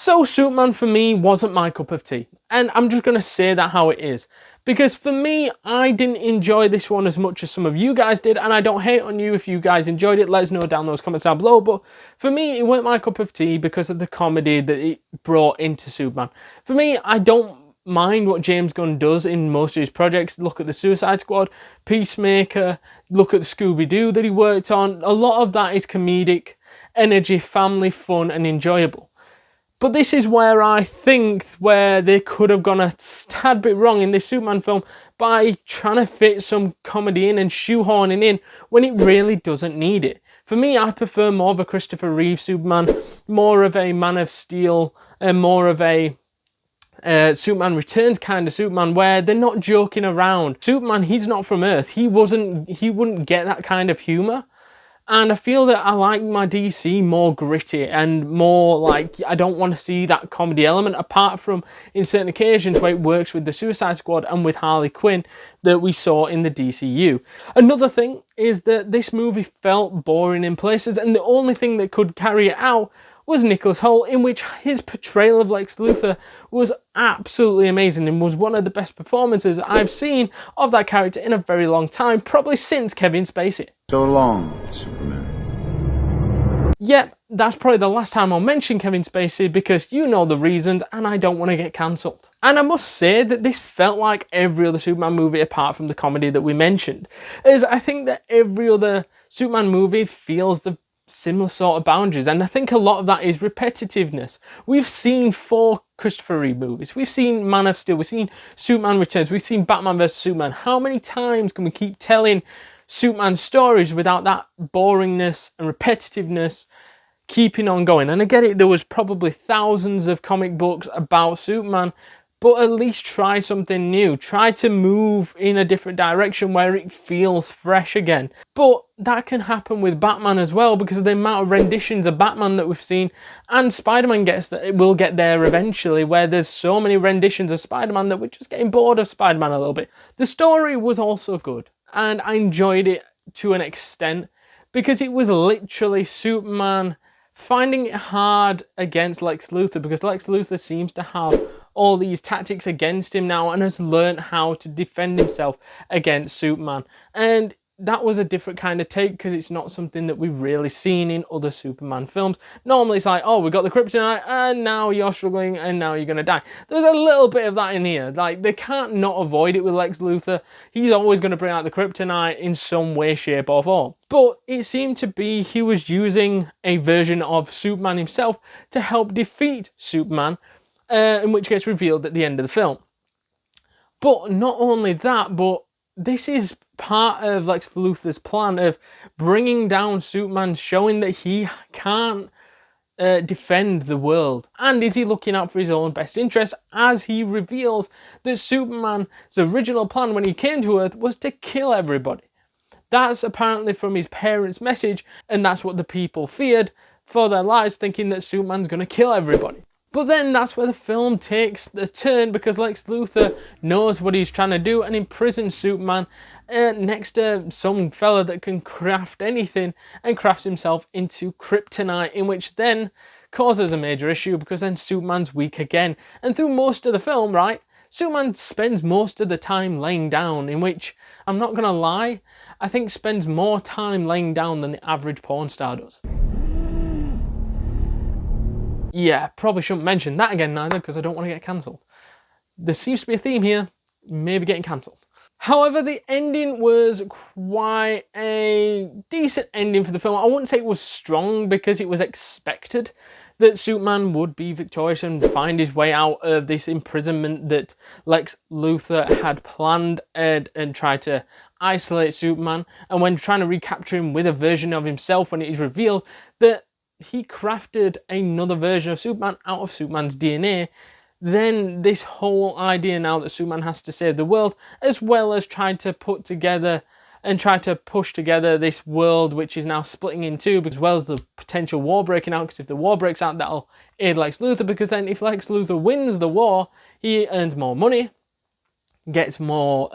So Superman for me wasn't my cup of tea, and I'm just going to say that how it is. Because for me, I didn't enjoy this one as much as some of you guys did, and I don't hate on you if you guys enjoyed it. Let us know down those comments down below. But for me, it weren't my cup of tea because of the comedy that it brought into Superman. For me, I don't mind what James Gunn does in most of his projects. Look at the Suicide Squad, Peacemaker, look at the Scooby-Doo that he worked on. A lot of that is comedic, energy, family, fun, and enjoyable. But this is where I think where they could have gone a tad bit wrong in this Superman film by trying to fit some comedy in and shoehorning in when it really doesn't need it. For me, I prefer more of a Christopher Reeve Superman, more of a Man of Steel, and more of a Superman Returns kind of Superman where they're not joking around. Superman, he's not from Earth. He wouldn't get that kind of humour. And I feel that I like my DC more gritty and more like, I don't want to see that comedy element apart from in certain occasions where it works with the Suicide Squad and with Harley Quinn that we saw in the DCU. Another thing is that this movie felt boring in places, and the only thing that could carry it out was Nicholas Hoult, in which his portrayal of Lex Luthor was absolutely amazing and was one of the best performances I've seen of that character in a very long time, probably since Kevin Spacey. So long, Superman. Yep, that's probably the last time I'll mention Kevin Spacey because you know the reasons and I don't want to get cancelled. And I must say that this felt like every other Superman movie apart from the comedy that we mentioned, as I think that every other Superman movie feels the similar sort of boundaries, and I think a lot of that is repetitiveness. We've seen 4 Christopher Reeve movies, we've seen Man of Steel, we've seen Superman Returns, we've seen Batman vs Superman. How many times can we keep telling Superman stories without that boringness and repetitiveness keeping on going? And I get it, there was probably thousands of comic books about Superman, but at least try something new. Try to move in a different direction where it feels fresh again. But that can happen with Batman as well because of the amount of renditions of Batman that we've seen. And Spider-Man gets that, it will get there eventually, where there's so many renditions of Spider-Man that we're just getting bored of Spider-Man a little bit. The story was also good, and I enjoyed it to an extent because it was literally Superman finding it hard against Lex Luthor, because Lex Luthor seems to have all these tactics against him now and has learned how to defend himself against Superman. And that was a different kind of take because it's not something that we've really seen in other Superman films. Normally it's like, oh, we got the kryptonite and now you're struggling and now you're going to die. There's a little bit of that in here. Like, they can't not avoid it with Lex Luthor. He's always going to bring out the kryptonite in some way, shape or form. But it seemed to be he was using a version of Superman himself to help defeat Superman, in which gets revealed at the end of the film. But not only that, but this is part of Lex Luthor's plan of bringing down Superman, showing that he can't defend the world. And is he looking out for his own best interest, as he reveals that Superman's original plan when he came to Earth was to kill everybody. That's apparently from his parents' message, and that's what the people feared for their lives, thinking that Superman's going to kill everybody. But then that's where the film takes the turn, because Lex Luthor knows what he's trying to do and imprisons Superman next to some fella that can craft anything, and crafts himself into kryptonite, in which then causes a major issue because then Superman's weak again. And through most of the film, right, Superman spends most of the time laying down, in which, I'm not going to lie, I think spends more time laying down than the average porn star does. Yeah, probably shouldn't mention that again neither, because I don't want to get cancelled. There seems to be a theme here, maybe getting cancelled. However, the ending was quite a decent ending for the film. I wouldn't say it was strong because it was expected that Superman would be victorious and find his way out of this imprisonment that Lex Luthor had planned and tried to isolate Superman. And when trying to recapture him with a version of himself, when it is revealed that he crafted another version of Superman out of Superman's DNA, then this whole idea now that Superman has to save the world, as well as trying to put together and try to push together this world which is now splitting in two, as well as the potential war breaking out, because if the war breaks out, that'll aid Lex Luthor, because then if Lex Luthor wins the war, he earns more money, gets more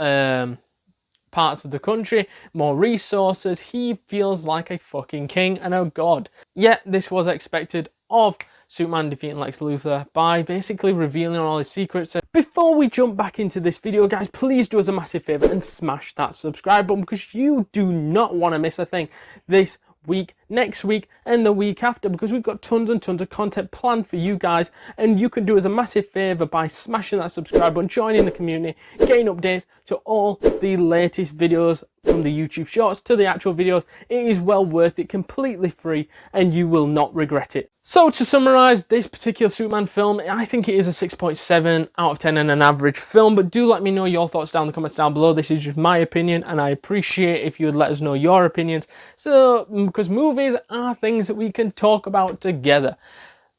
parts of the country, more resources. He feels like a fucking king and a god. Yet this was expected of Superman defeating Lex Luthor by basically revealing all his secrets. Before we jump back into this video, guys, please do us a massive favour and smash that subscribe button, because you do not want to miss a thing this week, next week, and the week after, because we've got tons and tons of content planned for you guys, and you can do us a massive favour by smashing that subscribe button, joining the community, getting updates to all the latest videos from the YouTube shorts to the actual videos. It is well worth it, completely free, and you will not regret it. So to summarise this particular Superman film, I think it is a 6.7 out of 10 and an average film, but do let me know your thoughts down in the comments down below. This is just my opinion, and I appreciate if you would let us know your opinions, so because movies are things that we can talk about together.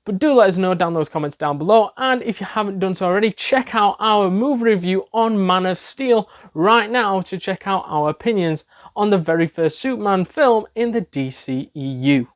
But do let us know down those comments down below, and if you haven't done so already, check out our movie review on Man of Steel right now to check out our opinions on the very first Superman film in the DCEU.